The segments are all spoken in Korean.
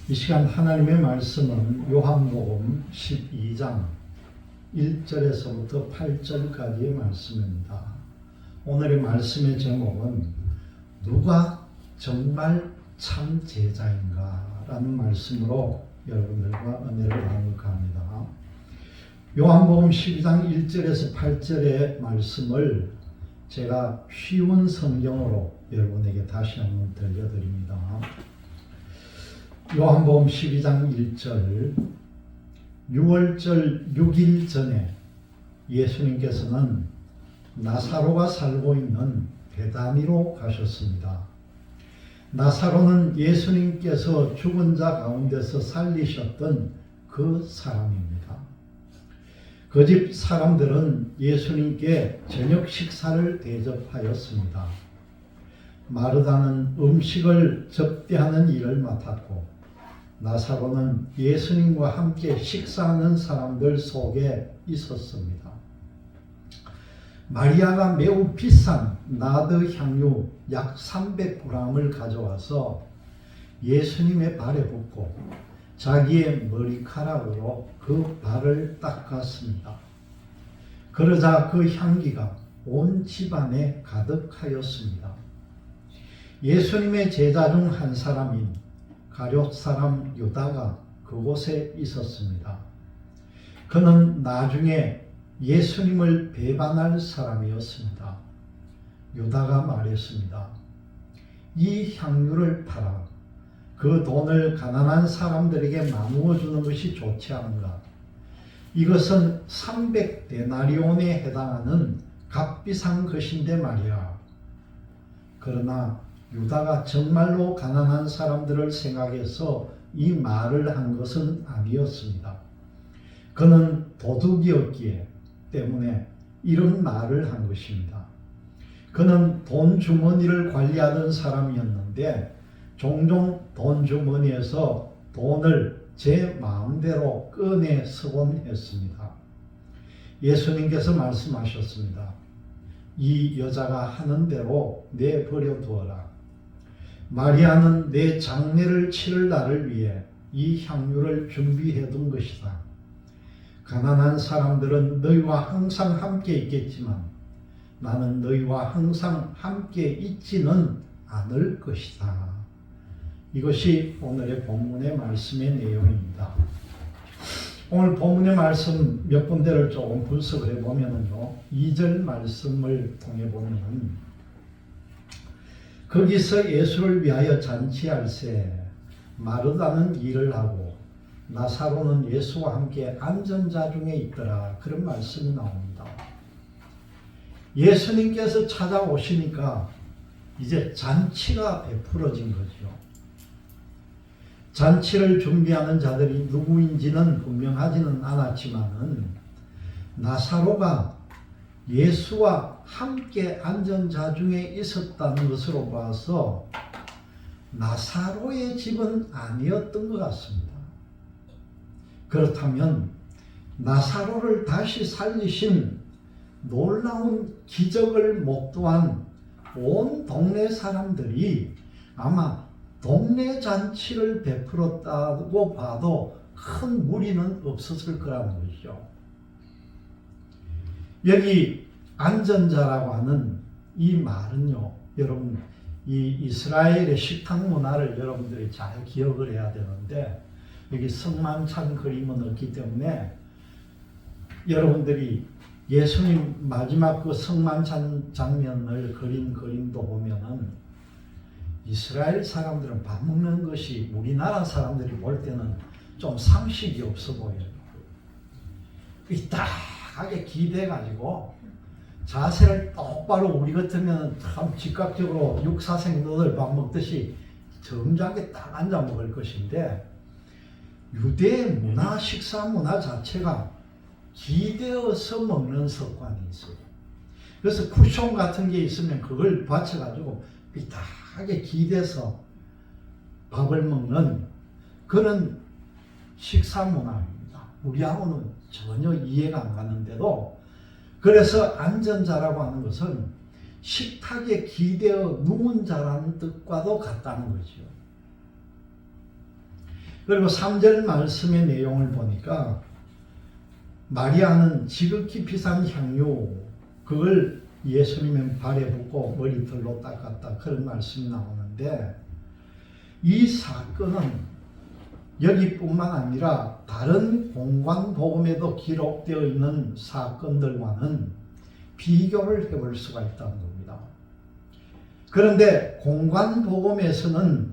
이 시간 하나님의 말씀은 요한복음 12장 1절에서부터 8절까지의 말씀입니다. 오늘의 말씀의 제목은 누가 정말 참 제자인가 라는 말씀으로 여러분들과 은혜를 나눌까 합니다. 요한복음 12장 1절에서 8절의 말씀을 제가 쉬운 성경으로 여러분에게 다시 한번 들려드립니다. 요한복음 12장 1절 6월절 6일 전에 예수님께서는 나사로가 살고 있는 베다니로 가셨습니다. 나사로는 예수님께서 죽은 자 가운데서 살리셨던 그 사람입니다. 그 집 사람들은 예수님께 저녁 식사를 대접하였습니다. 마르다는 음식을 접대하는 일을 맡았고 나사로는 예수님과 함께 식사하는 사람들 속에 있었습니다. 마리아가 매우 비싼 나드 향유 약 300g을 가져와서 예수님의 발에 붓고 자기의 머리카락으로 그 발을 닦았습니다. 그러자 그 향기가 온 집안에 가득하였습니다. 예수님의 제자 중 한 사람인 가룟 사람 유다가 그곳에 있었습니다. 그는 나중에 예수님을 배반할 사람이었습니다. 유다가 말했습니다. 이 향유를 팔아 그 돈을 가난한 사람들에게 나누어 주는 것이 좋지 않은가? 이것은 300데나리온에 해당하는 값비싼 것인데 말이야. 그러나 유다가 정말로 가난한 사람들을 생각해서 이 말을 한 것은 아니었습니다. 그는 도둑이었기에 때문에 이런 말을 한 것입니다. 그는 돈 주머니를 관리하던 사람이었는데 종종 돈 주머니에서 돈을 제 마음대로 꺼내 쓰곤 했습니다. 예수님께서 말씀하셨습니다. 이 여자가 하는 대로 내버려 두어라. 마리아는 내 장례를 치를 날을 위해 이 향유를 준비해 둔 것이다. 가난한 사람들은 너희와 항상 함께 있겠지만 나는 너희와 항상 함께 있지는 않을 것이다. 이것이 오늘의 본문의 말씀의 내용입니다. 오늘 본문의 말씀 몇 군데를 조금 분석을 해보면요. 2절 말씀을 통해 보면 거기서 예수를 위하여 잔치할세 마르다는 일을 하고 나사로는 예수와 함께 앉은 자 중에 있더라. 그런 말씀이 나옵니다. 예수님께서 찾아오시니까 이제 잔치가 베풀어진 거죠. 잔치를 준비하는 자들이 누구인지는 분명하지는 않았지만은 나사로가 예수와 함께 앉은 자 중에 있었다는 것으로 봐서 나사로의 집은 아니었던 것 같습니다. 그렇다면 나사로를 다시 살리신 놀라운 기적을 목도한 온 동네 사람들이 아마 동네 잔치를 베풀었다고 봐도 큰 무리는 없었을 거라는 것이죠. 여기 안전자라고 하는 이 말은요, 여러분, 이 이스라엘의 식탁 문화를 여러분들이 잘 기억을 해야 되는데, 여기 성만찬 그림은 없기 때문에 여러분들이 예수님 마지막 그 성만찬 장면을 그린 그림도 보면은 이스라엘 사람들은 밥 먹는 것이 우리나라 사람들이 볼 때는 좀 상식이 없어 보여요. 이따하게 기대가지고 자세를 똑바로 우리 같으면 참 즉각적으로 육사생도들 밥 먹듯이 정자하게 딱 앉아 먹을 것인데 유대의 문화, 식사 문화 자체가 기대어서 먹는 습관이 있어요. 그래서 쿠션 같은 게 있으면 그걸 받쳐가지고 삐딱하게 기대서 밥을 먹는 그런 식사 문화입니다. 우리하고는 전혀 이해가 안 가는데도 그래서 안전자라고 하는 것은 식탁에 기대어 누운 자라는 뜻과도 같다는 거죠. 그리고 3절 말씀의 내용을 보니까 마리아는 지극히 비싼 향유 그걸 예수님의 발에 붓고 머리털로 닦았다 그런 말씀이 나오는데 이 사건은 여기뿐만 아니라 다른 공관복음에도 기록되어 있는 사건들과는 비교를 해볼 수가 있다는 겁니다. 그런데 공관복음에서는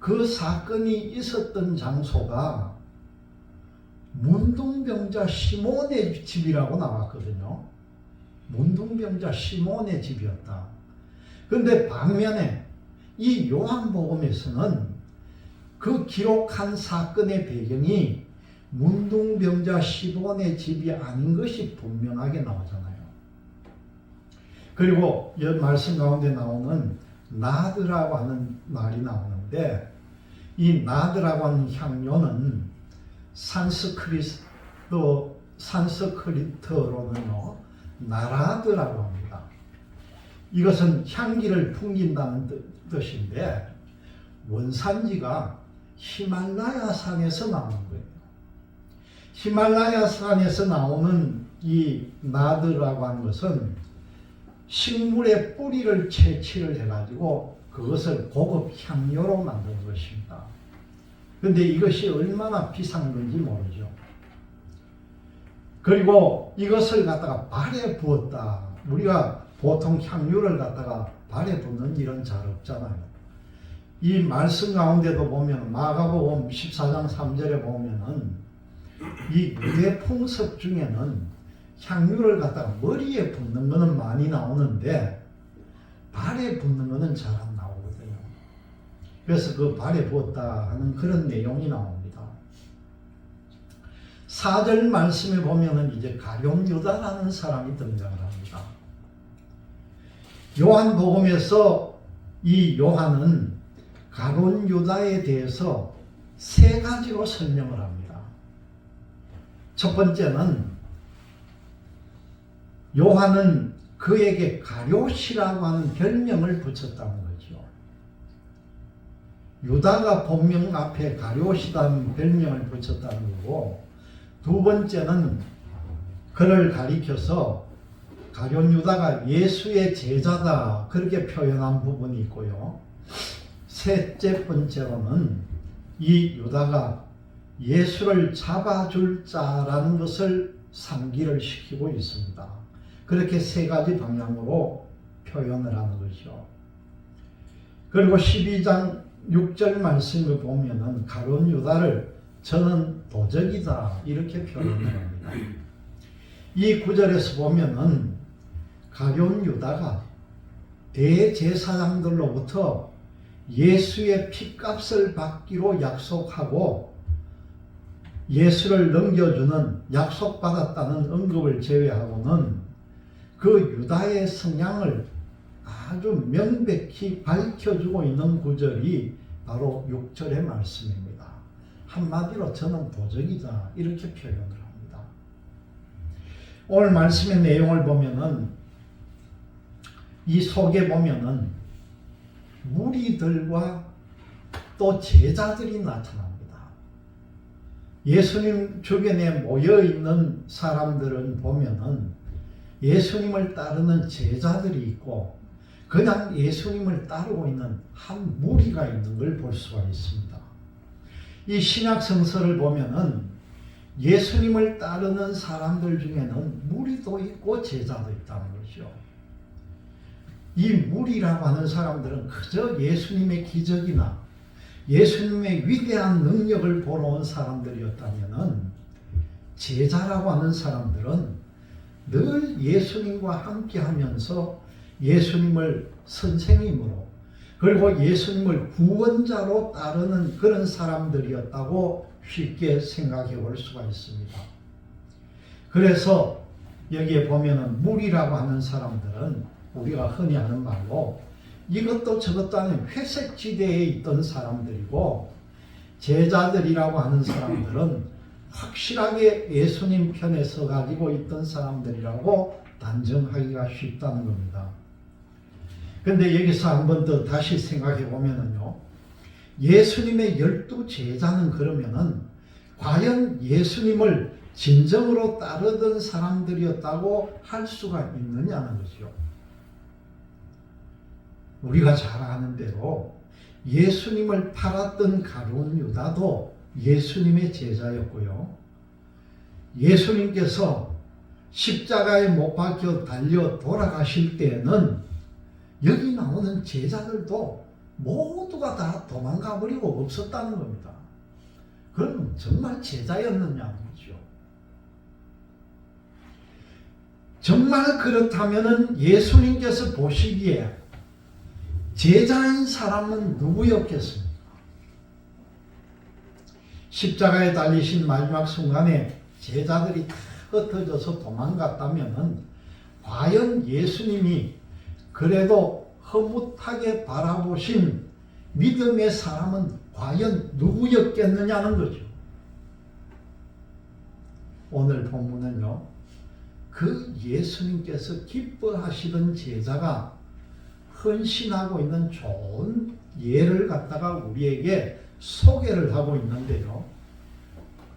그 사건이 있었던 장소가 문둥병자 시몬의 집이라고 나왔거든요. 문둥병자 시몬의 집이었다. 그런데 반면에 이 요한복음에서는 그 기록한 사건의 배경이 문둥병자 시몬의 집이 아닌 것이 분명하게 나오잖아요. 그리고 이 말씀 가운데 나오는 나드라고 하는 말이 나오는데 이 나드라고 하는 향료는 산스크리트어로는요 나라드라고 합니다. 이것은 향기를 풍긴다는 뜻인데 원산지가 히말라야 산에서 나오는 거예요. 히말라야 산에서 나오는 이 나드라고 하는 것은 식물의 뿌리를 채취를 해가지고 그것을 고급 향료로 만든 것입니다. 그런데 이것이 얼마나 비싼 건지 모르죠. 그리고 이것을 갖다가 발에 부었다. 우리가 보통 향유를 갖다가 발에 붓는 일은 잘 없잖아요. 이 말씀 가운데도 보면 마가복음 14장 3절에 보면은 이 유대 풍습 중에는 향유를 갖다가 머리에 붓는 것은 많이 나오는데 발에 붓는 것은 잘 안 나오거든요. 그래서 그 발에 부었다 하는 그런 내용이 나옵니다. 4절 말씀에 보면은 이제 가룟 유다라는 사람이 등장을 합니다. 요한복음에서 이 요한은 가룟 유다에 대해서 세 가지로 설명을 합니다. 첫 번째는 요한은 그에게 가룟이라고 하는 별명을 붙였다는 거죠. 유다가 본명 앞에 가룟이라는 별명을 붙였다는 거고, 두 번째는 그를 가리켜서 가룟 유다가 예수의 제자다 그렇게 표현한 부분이 있고요. 셋째 번째로는 이 유다가 예수를 잡아줄 자라는 것을 상기를 시키고 있습니다. 그렇게 세 가지 방향으로 표현을 하는 것이죠. 그리고 12장 6절 말씀을 보면은 가룟 유다를 저는 도적이다 이렇게 표현을 합니다. 이 구절에서 보면은 가룟 유다가 대제사장들로부터 예수의 핏값을 받기로 약속하고 예수를 넘겨주는 약속받았다는 언급을 제외하고는 그 유다의 성향을 아주 명백히 밝혀주고 있는 구절이 바로 6절의 말씀입니다. 한마디로 저는 도적이다 이렇게 표현을 합니다. 오늘 말씀의 내용을 보면은 이 속에 보면은 무리들과 또 제자들이 나타납니다. 예수님 주변에 모여 있는 사람들은 보면은 예수님을 따르는 제자들이 있고 그냥 예수님을 따르고 있는 한 무리가 있는 걸 볼 수가 있습니다. 이 신약 성서를 보면은 예수님을 따르는 사람들 중에는 무리도 있고 제자도 있다는 거죠. 이 무리라고 하는 사람들은 그저 예수님의 기적이나 예수님의 위대한 능력을 보러 온 사람들이었다면은 제자라고 하는 사람들은 늘 예수님과 함께 하면서 예수님을 선생님으로 그리고 예수님을 구원자로 따르는 그런 사람들이었다고 쉽게 생각해 볼 수가 있습니다. 그래서 여기에 보면은 무리라고 하는 사람들은 우리가 흔히 하는 말로 이것도 저것도 아닌 회색 지대에 있던 사람들이고 제자들이라고 하는 사람들은 확실하게 예수님 편에 서 가지고 있던 사람들이라고 단정하기가 쉽다는 겁니다. 그런데 여기서 한 번 더 다시 생각해 보면은요, 예수님의 12 제자는 그러면은 과연 예수님을 진정으로 따르던 사람들이었다고 할 수가 있느냐는 거죠. 우리가 잘 아는 대로 예수님을 팔았던 가룟 유다도 예수님의 제자였고요. 예수님께서 십자가에 못 박혀 달려 돌아가실 때에는 여기 나오는 제자들도 모두가 다 도망가 버리고 없었다는 겁니다. 그럼 정말 제자였느냐는 거죠. 정말 그렇다면 예수님께서 보시기에 제자인 사람은 누구였겠습니까? 십자가에 달리신 마지막 순간에 제자들이 다 흩어져서 도망갔다면 과연 예수님이 그래도 흐뭇하게 바라보신 믿음의 사람은 과연 누구였겠느냐는 거죠. 오늘 본문은요, 그 예수님께서 기뻐하시던 제자가 헌신하고 있는 좋은 예를 갖다가 우리에게 소개를 하고 있는데요.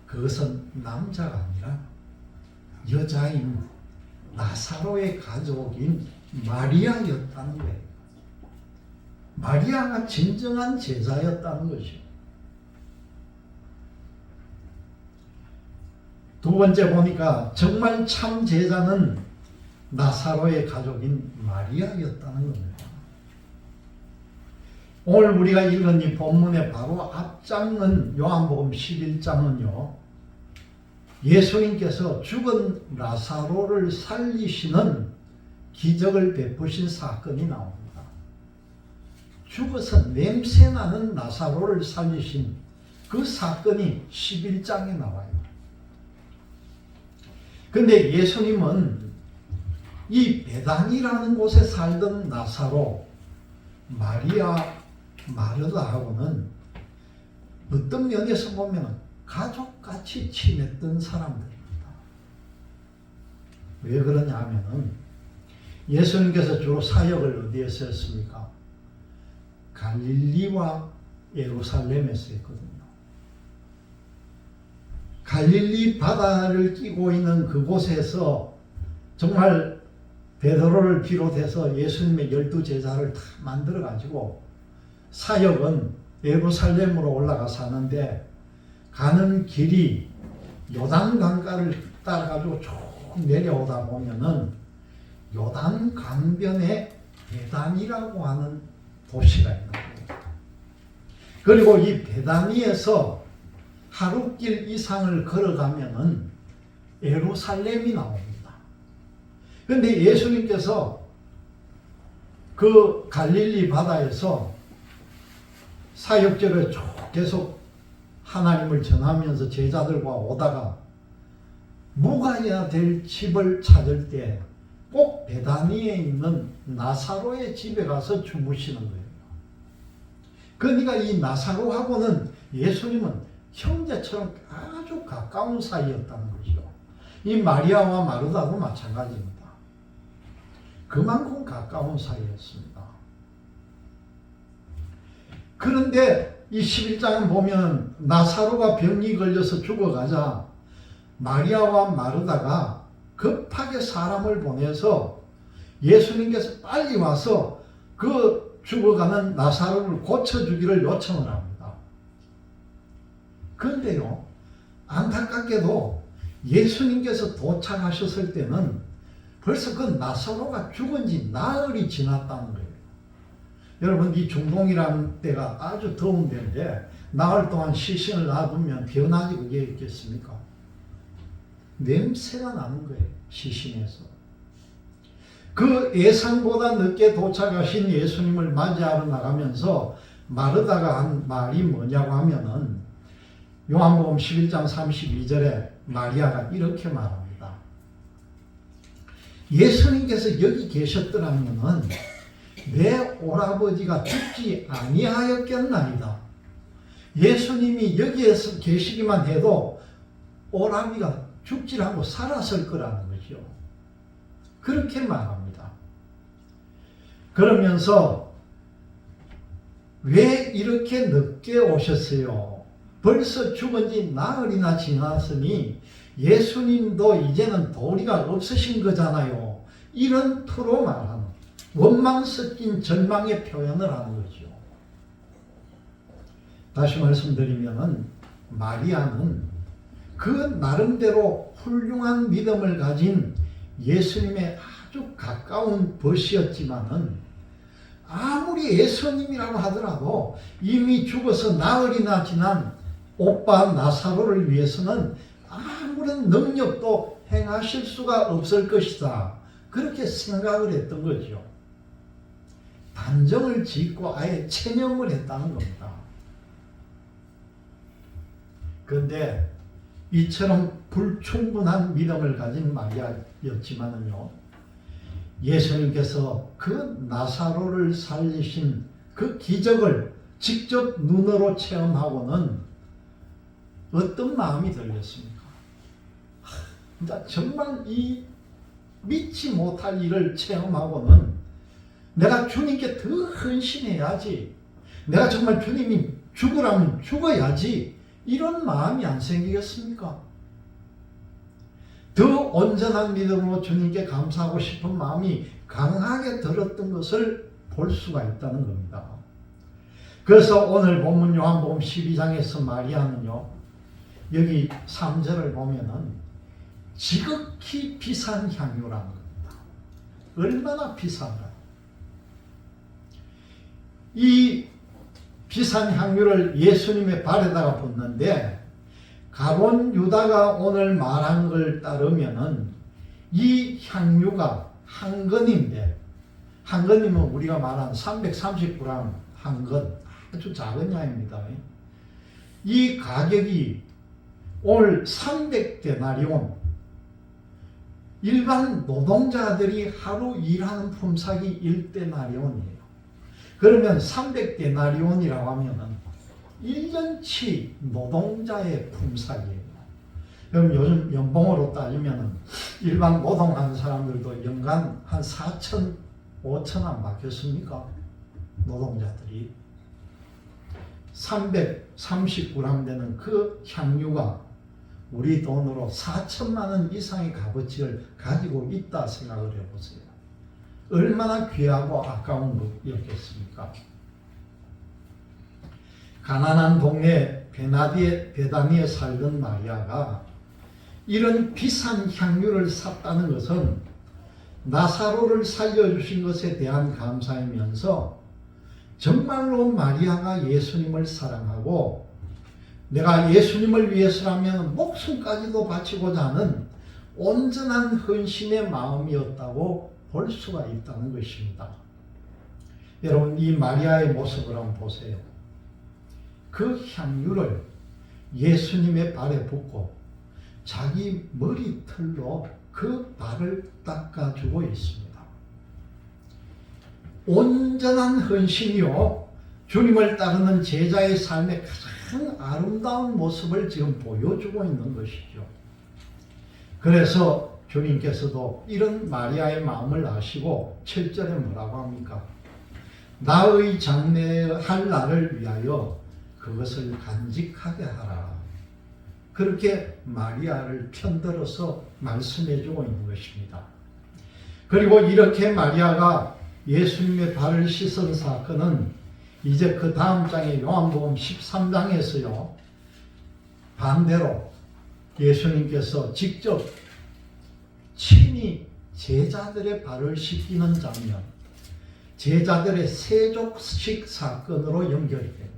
그것은 남자가 아니라 여자인 나사로의 가족인 마리아였다는 거예요. 마리아가 진정한 제자였다는 것이죠. 두 번째 보니까 정말 참 제자는 나사로의 가족인 마리아였다는 겁니다. 오늘 우리가 읽은 이 본문의 바로 앞장은 요한복음 11장은요. 예수님께서 죽은 나사로를 살리시는 기적을 베푸신 사건이 나옵니다. 죽어서 냄새나는 나사로를 살리신 그 사건이 11장에 나와요. 그런데 예수님은 이 베단이라는 곳에 살던 나사로, 마리아, 마르다하고는 어떤 면에서 보면 가족같이 지냈던 사람들입니다. 왜 그러냐 하면은 예수님께서 주로 사역을 어디에서 했습니까? 갈릴리와 예루살렘에서 했거든요. 갈릴리 바다를 끼고 있는 그곳에서 정말 베드로를 비롯해서 예수님의 12 제자를 다 만들어 가지고 사역은 예루살렘으로 올라가서 하는데, 가는 길이 요단 강가를 따라 가지고 쭉 내려오다 보면은 요단 강변에 베단이라고 하는 도시가 있는 거예요. 그리고 이 베다니에서 하루길 이상을 걸어가면은 예루살렘이 나옵니다. 그런데 예수님께서 그 갈릴리 바다에서 사역절을 쭉 계속 하나님을 전하면서 제자들과 오다가 묵어야 될 집을 찾을 때 꼭 베다니에 있는 나사로의 집에 가서 주무시는 거예요. 그러니까 이 나사로하고는 예수님은 형제처럼 아주 가까운 사이였다는 것이죠. 이 마리아와 마르다도 마찬가지입니다. 그만큼 가까운 사이였습니다. 그런데 이 11장은 보면 나사로가 병이 걸려서 죽어가자 마리아와 마르다가 급하게 사람을 보내서 예수님께서 빨리 와서 그 죽어가는 나사로를 고쳐주기를 요청을 합니다. 그런데요, 안타깝게도 예수님께서 도착하셨을 때는 벌써 그 나사로가 죽은 지 나흘이 지났다는 거예요. 여러분, 이 중동이라는 때가 아주 더운 데인데 나흘 동안 시신을 놔두면 변하지 그게 있겠습니까? 냄새가 나는 거예요, 시신에서. 그 예상보다 늦게 도착하신 예수님을 맞이하러 나가면서 마르다가 한 말이 뭐냐고 하면은 요한복음 11장 32절에 마리아가 이렇게 말합니다. 예수님께서 여기 계셨더라면은 내 오라버지가 죽지 아니하였겠나이다. 예수님이 여기에서 계시기만 해도 오라비가 죽지 않고 살았을 거라는 거죠. 그렇게 말합니다. 그러면서 왜 이렇게 늦게 오셨어요? 벌써 죽은 지 나흘이나 지났으니 예수님도 이제는 도리가 없으신 거잖아요. 이런 투로 말하는 원망 섞인 절망의 표현을 하는 거죠. 다시 말씀드리면은 마리아는 그 나름대로 훌륭한 믿음을 가진 예수님의 아주 가까운 벗이었지만은 아무리 예수님이라고 하더라도 이미 죽어서 나흘이나 지난 오빠 나사로를 위해서는 아무런 능력도 행하실 수가 없을 것이다. 그렇게 생각을 했던 거죠. 단정을 짓고 아예 체념을 했다는 겁니다. 그런데 이처럼 불충분한 믿음을 가진 마리아였지만은요, 예수님께서 그 나사로를 살리신 그 기적을 직접 눈으로 체험하고는 어떤 마음이 들겠습니까? 정말 이 믿지 못할 일을 체험하고는 내가 주님께 더 헌신해야지, 내가 정말 주님이 죽으라면 죽어야지, 이런 마음이 안 생기겠습니까? 더 온전한 믿음으로 주님께 감사하고 싶은 마음이 강하게 들었던 것을 볼 수가 있다는 겁니다. 그래서 오늘 본문 요한복음 12장에서 마리아는요, 여기 3절을 보면은 지극히 비싼 향유라는 겁니다. 얼마나 비싼가. 이 비싼 향유를 예수님의 발에다가 붓는데, 가룟 유다가 오늘 말한 걸 따르면은 이 향유가 한 근인데, 한 근이면 우리가 말한 330g 한 근, 아주 작은 양입니다. 이 가격이 오늘 300데나리온, 일반 노동자들이 하루 일하는 품삯이 1데나리온이에요. 그러면 300데나리온이라고 하면은 1년치 노동자의 품삯이에요. 그럼 요즘 연봉으로 따지면은 일반 노동하는 사람들도 연간 한 4천, 5천 안 받겠습니까? 노동자들이. 330g 되는 그 향유가 우리 돈으로 4천만 원 이상의 값어치를 가지고 있다 생각을 해보세요. 얼마나 귀하고 아까운 것이었겠습니까? 가난한 동네 베다니에 살던 마리아가 이런 비싼 향유를 샀다는 것은 나사로를 살려주신 것에 대한 감사이면서 정말로 마리아가 예수님을 사랑하고 내가 예수님을 위해서라면 목숨까지도 바치고자 하는 온전한 헌신의 마음이었다고 볼 수가 있다는 것입니다. 여러분, 이 마리아의 모습을 한번 보세요. 그 향유를 예수님의 발에 붓고 자기 머리털로 그 발을 닦아주고 있습니다. 온전한 헌신이요, 주님을 따르는 제자의 삶의 가장 아름다운 모습을 지금 보여주고 있는 것이죠. 그래서 주님께서도 이런 마리아의 마음을 아시고 7절에 뭐라고 합니까? 나의 장래할 날을 위하여 그것을 간직하게 하라. 그렇게 마리아를 편들어서 말씀해주고 있는 것입니다. 그리고 이렇게 마리아가 예수님의 발을 씻은 사건은 이제 그 다음 장에 요한복음 13장에서요, 반대로 예수님께서 직접 친히 제자들의 발을 씻기는 장면, 제자들의 세족식 사건으로 연결이 됩니다.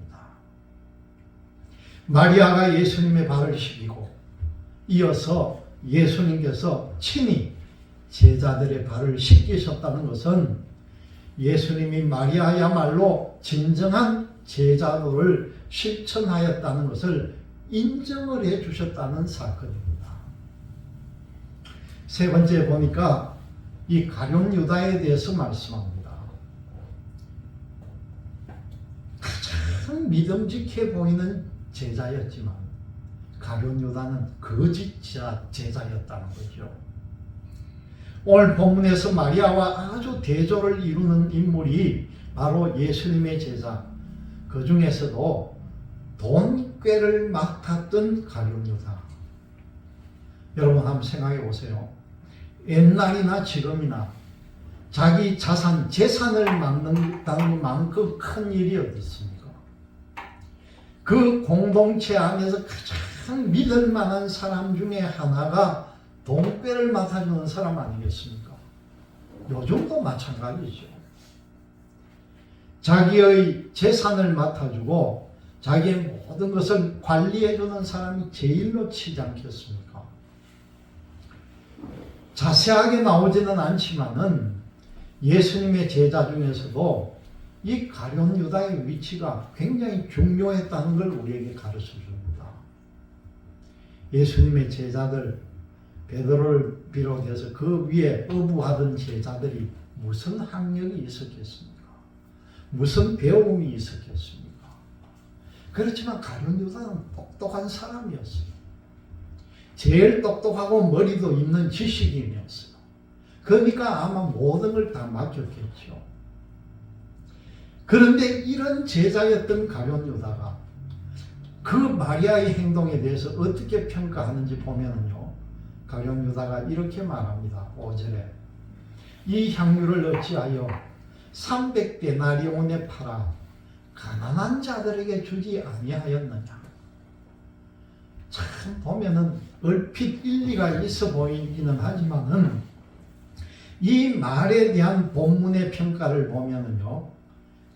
마리아가 예수님의 발을 씻기고 이어서 예수님께서 친히 제자들의 발을 씻기셨다는 것은 예수님이 마리아야말로 진정한 제자도를 실천하였다는 것을 인정을 해 주셨다는 사건입니다. 세 번째 보니까 이 가룟 유다에 대해서 말씀합니다. 가장 믿음직해 보이는 제자였지만 가룟 유다는 거짓 제자였다는 거죠. 오늘 본문에서 마리아와 아주 대조를 이루는 인물이 바로 예수님의 제자 그 중에서도 돈꾀를 맡았던 가룟 유다. 여러분 한번 생각해 보세요. 옛날이나 지금이나 자기 자산, 재산을 막는다는 만큼 큰 일이 어디 있습니까? 그 공동체 안에서 가장 믿을 만한 사람 중에 하나가 돈꾀를 맡아주는 사람 아니겠습니까? 요즘도 마찬가지죠. 자기의 재산을 맡아주고 자기의 모든 것을 관리해주는 사람이 제일로 치지 않겠습니까? 자세하게 나오지는 않지만은 예수님의 제자 중에서도 이 가룟 유다의 위치가 굉장히 중요했다는 걸 우리에게 가르쳐 줍니다. 예수님의 제자들 베드로를 비롯해서 그 위에 어부하던 제자들이 무슨 학력이 있었겠습니까? 무슨 배움이 있었겠습니까? 그렇지만 가룟 유다는 똑똑한 사람이었어요. 제일 똑똑하고 머리도 있는 지식인이었어요. 그러니까 아마 모든 걸 다 맡겼겠죠. 그런데 이런 제자였던 가룟 유다가 그 마리아의 행동에 대해서 어떻게 평가하는지 보면요, 가룟 유다가 이렇게 말합니다. 5절에 이 향유를 어찌하여 300데나리온에 팔아 가난한 자들에게 주지 아니하였느냐. 참 보면은 얼핏 일리가 있어 보이기는 하지만은 이 말에 대한 본문의 평가를 보면은요,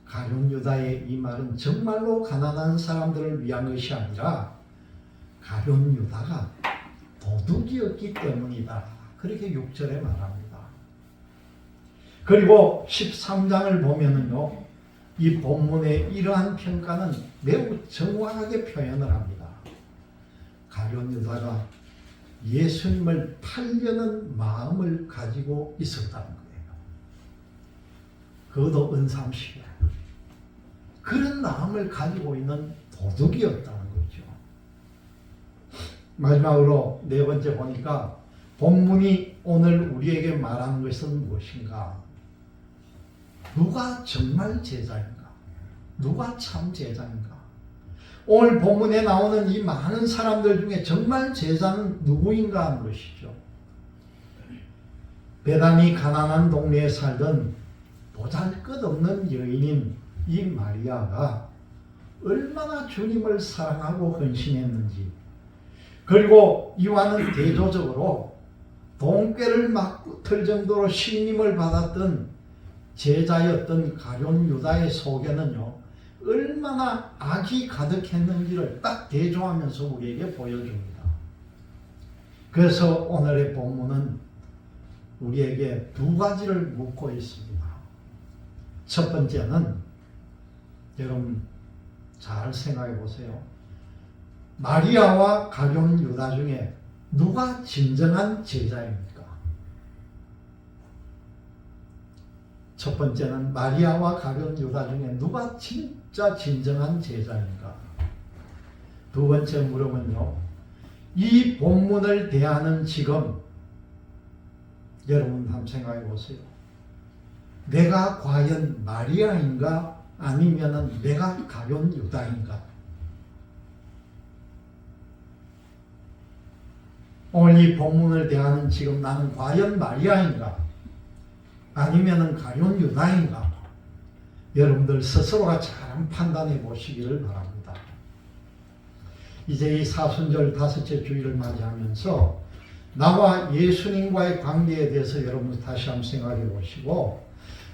가룟 유다의 이 말은 정말로 가난한 사람들을 위한 것이 아니라 가룟 유다가 도둑이었기 때문이다. 그렇게 6절에 말합니다. 그리고 13장을 보면은요, 이 본문의 이러한 평가는 매우 정확하게 표현을 합니다. 가룟 유다가 예수님을 팔려는 마음을 가지고 있었다는 거예요. 그것도 은삼시에. 그런 마음을 가지고 있는 도둑이었다는 거죠. 마지막으로 네 번째 보니까 본문이 오늘 우리에게 말하는 것은 무엇인가? 누가 정말 제자인가? 누가 참 제자인가? 오늘 본문에 나오는 이 많은 사람들 중에 정말 제자는 누구인가 하는 것이죠. 베단이 가난한 동네에 살던 보잘것없는 여인인 이 마리아가 얼마나 주님을 사랑하고 헌신했는지, 그리고 이와는 대조적으로 돈꾀를 맡을 정도로 신임을 받았던 제자였던 가룟 유다의 속에는요, 얼마나 악이 가득했는지를 딱 대조하면서 우리에게 보여줍니다. 그래서 오늘의 본문은 우리에게 두 가지를 묻고 있습니다. 첫 번째는 여러분 잘 생각해 보세요. 마리아와 가룟 유다 중에 누가 진정한 제자입니까? 첫 번째는 마리아와 가룟 유다 중에 누가 진짜 진정한 제자인가? 두 번째 물음은요, 이 본문을 대하는 지금 여러분 한번 생각해 보세요. 내가 과연 마리아인가 아니면은 내가 가룟 유다인가? 오늘 이 본문을 대하는 지금 나는 과연 마리아인가 아니면은 가룟 유다인가? 여러분들 스스로가 잘 판단해 보시기를 바랍니다. 이제 이 사순절 다섯째 주일을 맞이하면서 나와 예수님과의 관계에 대해서 여러분 다시 한번 생각해 보시고,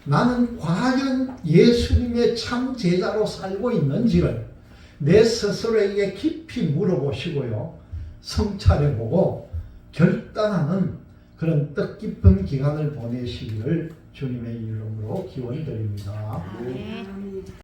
나는 과연 예수님의 참 제자로 살고 있는지를 내 스스로에게 깊이 물어보시고요, 성찰해 보고 결단하는 그런 뜻깊은 기간을 보내시기를 주님의 이름으로 기원드립니다.